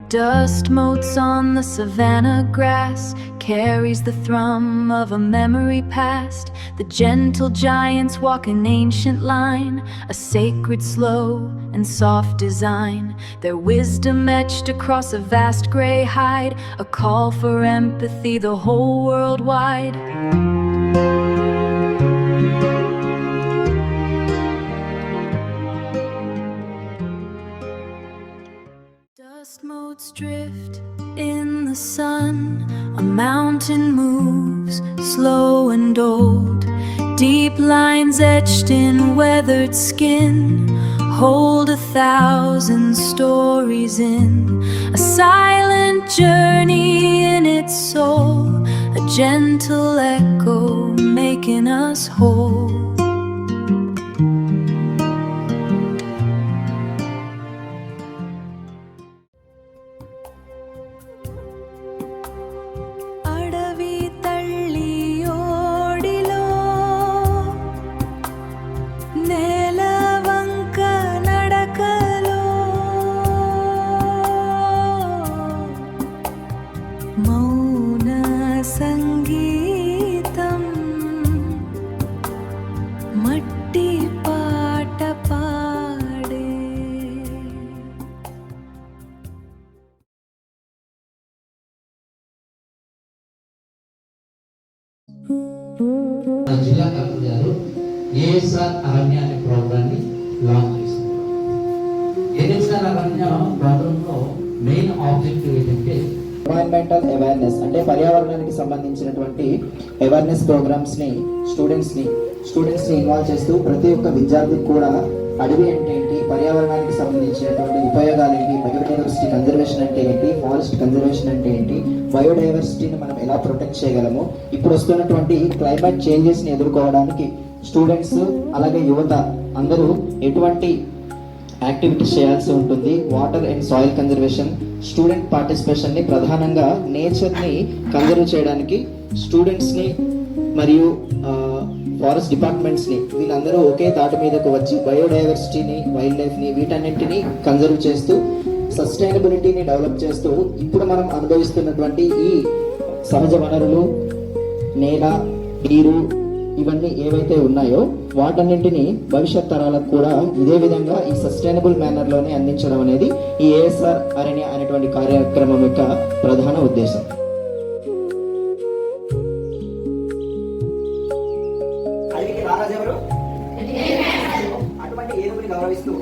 Dust motes on the savannah grass carries the thrum of a memory past. The gentle giants walk an ancient line, a sacred slow and soft design. Their wisdom etched across a vast gray hide, a call for empathy the whole world wide. Dust motes drift in the sun, a mountain moves slow and old. Deep lines etched in weathered skin hold 1,000 stories in a silent journey in its soul, a gentle echo making us whole. జిల్లా collector గారు ASR అరణ్య అనే ప్రోగ్రామ్ని launch చేశారు. ASR అరణ్య ప్రోగ్రాంలో main objective ఏంటంటే environmental awareness, అంటే పర్యావరణానికి సంబంధించినటువంటి అవేర్నెస్ ప్రోగ్రామ్స్ ని స్టూడెంట్స్ ని ఇన్వాల్వ్ చేస్తూ ప్రతి ఒక్క విద్యార్థికి కూడా అడవి అంటే ఏంటి, పర్యావరణానికి సంబంధించినటువంటి ఉపయోగాలు ఏంటి, బయోడైవర్సిటీ కన్జర్వేషన్ అంటే ఏంటి, ఫారెస్ట్ కన్జర్వేషన్ అంటే ఏంటి, బయోడైవర్సిటీని మనం ఎలా ప్రొటెక్ట్ చేయగలము, ఇప్పుడు వస్తున్నటువంటి క్లైమేట్ చేంజెస్ ని ఎదుర్కోవడానికి స్టూడెంట్స్ అలాగే యువత అందరూ ఎటువంటి యాక్టివిటీస్ చేయాల్సి ఉంటుంది, water and soil conservation, student participation ని ప్రధానంగా నేచర్ ని కన్జర్వ్ చేయడానికి స్టూడెంట్స్ ని మరియు ఫారెస్ట్ డిపార్ట్మెంట్స్ ని వీళ్ళందరూ ఒకే తాటి మీదకు వచ్చి బయోడైవర్సిటీని, వైల్డ్ లైఫ్ ని వీటన్నింటినీ కన్జర్వ్ చేస్తూ సస్టైనబిలిటీని డెవలప్ చేస్తూ ఇప్పుడు మనం అనుభవిస్తున్నటువంటి ఈ సహజ వనరులు, నేల, నీరు ఇవన్నీ ఏవైతే ఉన్నాయో వాటన్నింటినీ భవిష్యత్ తరాలకు కూడా ఇదే విధంగా ఈ సస్టైనబుల్ మేనర్ లోనే అందించడం అనేది ఈ ఏఎస్ఆర్ అరణ్య అనేటువంటి కార్యక్రమం యొక్క ప్రధాన ఉద్దేశం. అటువంటి ఏనుగుని గౌరవిస్తూ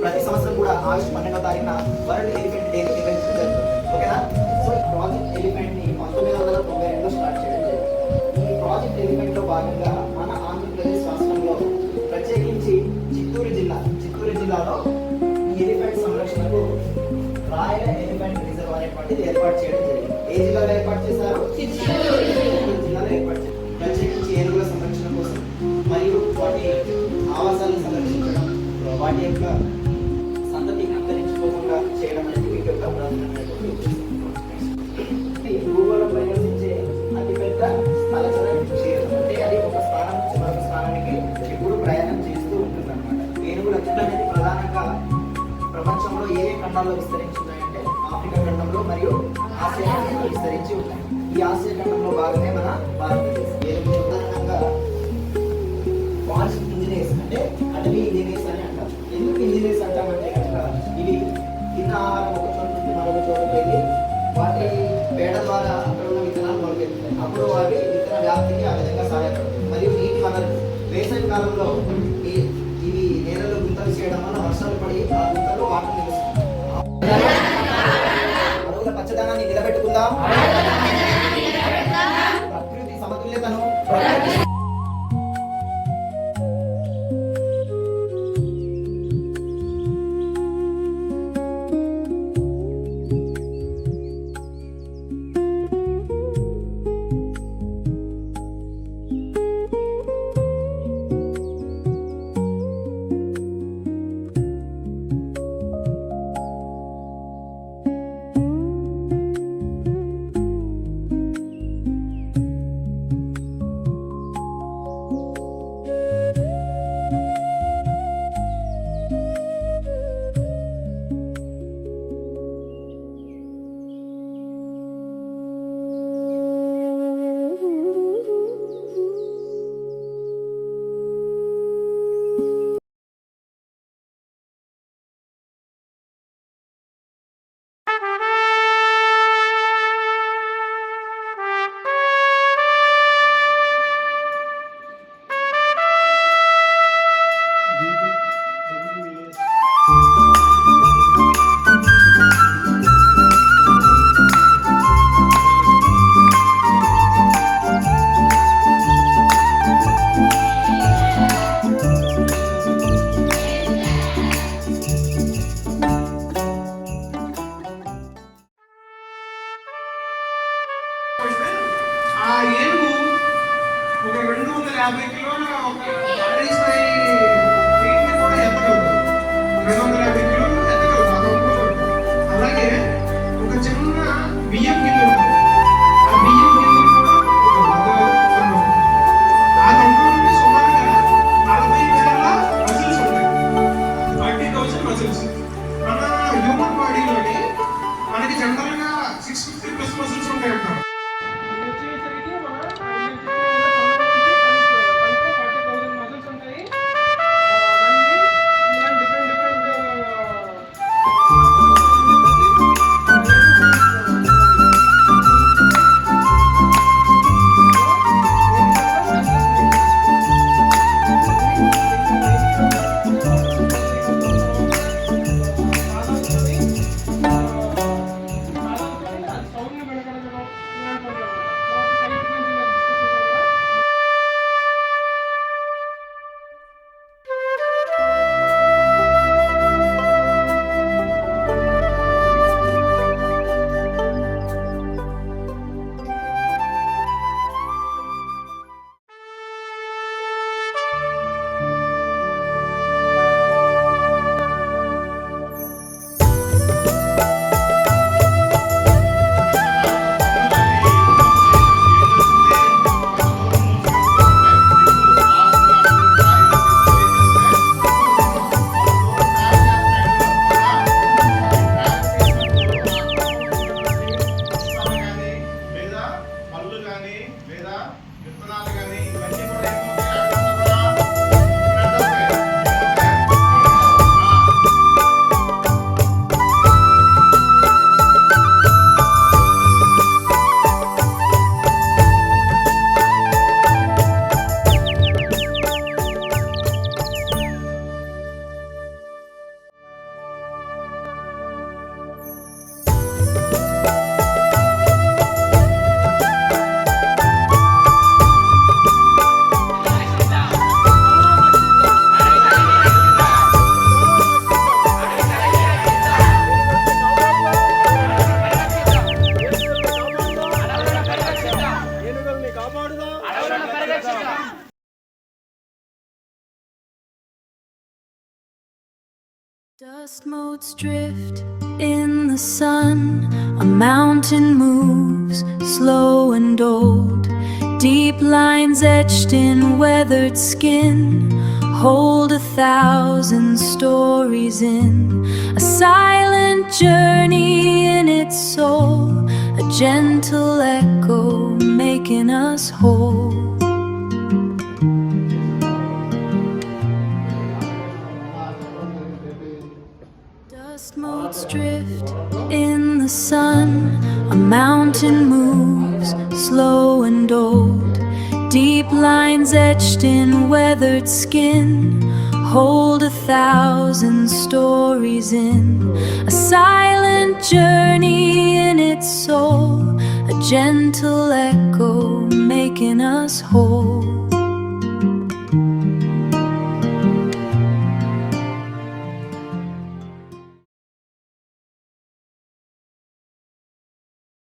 ప్రతి సంవత్సరం కూడా ఆగస్టు 12వ తారీఖున వరల్డ్ ఎలిఫెంట్ డే ఈవెంట్ జరుగుతుంది. ఓకేనా? సో ఈ ప్రాజెక్ట్ ఎలిఫెంట్ ని 1992లో స్టార్ట్ చేయడం జరిగింది. ఈ ప్రాజెక్ట్ ఎలిఫెంట్ లో భాగంగా మన ఆంధ్రప్రదేశ్ రాష్ట్రంలో ప్రత్యేకించి చిత్తూరు జిల్లాలో ఈ ఎలిఫెంట్ సంరక్షణకు రాయల ఎలిఫెంట్ రిజర్వ్ అనేటువంటిది ఏర్పాటు చేయడం జరిగింది. ఏ జిల్లాలో ఏర్పాటు చేశారు? చిత్తూరు జిల్లాలో ఏర్పాటు చేశారు. ప్రత్యేకించి ఏనుగుల సంరక్షణ కోసం మరియు వాటి ఆవాసాలను సంరక్షించడం, వాటి యొక్క సంతతిని అంతరించుకోకుండా చేయడం అనేది వీటి యొక్క ప్రాధాన్యమైనటువంటి భూగోళంలో నివసించే అతిపెద్ద స్థలచలన క్షీరం. అంటే అది ఒక స్థానం నుంచి మరొక స్థానానికి ఎప్పుడు ప్రయాణం చేస్తూ ఉంటుంది అన్నమాట. ఏనుగుల జట్టు అనేది ప్రధానంగా ప్రపంచంలో ఏ ఖండాల్లో విస్తరించి ఉన్నాయంటే ఆఫ్రికా ఖండంలో మరియు ఆసియా ఖండంలో విస్తరించి ఉన్నాయి. ఈ ఆసియా ఖండంలో భాగమే మన భారతదేశం. ఏనుగులు ప్రధానంగా ఫారెస్ట్ ఇంజనీర్స్ అంటే అటవీ ఇంజనీర్స్ అని అంటాం. ఎందుకు ఇంజనీర్స్ అంటామంటే కనుక ఇవి తిన్న ఆహారం ఒక చోటు నుంచి మరొక చోటుకి వెళ్ళి వాటి పేడ ద్వారా అక్కడ ఉన్న విత్తనాలు మొలకెత్తుతాయి. అప్పుడు వాటి విత్తన వ్యాప్తికి ఆ విధంగా సహాయపడుతుంది. మరియు నీటి వనరు వేసవి కాలంలో ఇవి నేలలో గుంతలు చేయడం వల్ల వర్షాలు పడి ఆ గుంతలు వాటర్ నిలుస్తుంది. అడవుల పచ్చదనాన్ని నిలబెట్టుకుందాం, ప్రకృతి సమతుల్యతను 250 కిలోల ఒక భారీ స్థాయి వెయిట్ని కూడా ఎత్తగలదు. 250 కిలోలు ఎత్తగలదు ఆ దండంలో. అలాగే ఒక చిన్న బియ్యం గిన్నె ఉంటుంది. ఆ బియ్యం గిన్నె కూడా ఒక దండం. ఆ దండంలోనే సుమారుగా 40,000 మజిల్స్ ఉంటాయి. 40,000 మజిల్స్. మన హ్యూమన్ బాడీలోని మనకి జనరల్ గా 650 ప్లస్ మజిల్స్ ఉంటాయి అంటారు. Dust motes drift in the sun, a mountain moves slow and old. Deep lines etched in weathered skin hold 1,000 stories in a silent journey in its soul, a gentle echo making us whole. Dust motes drift in the sun, a mountain moves slow and old. Deep lines etched in weathered skin hold 1,000 stories in a silent journey in its soul, a gentle echo making us whole.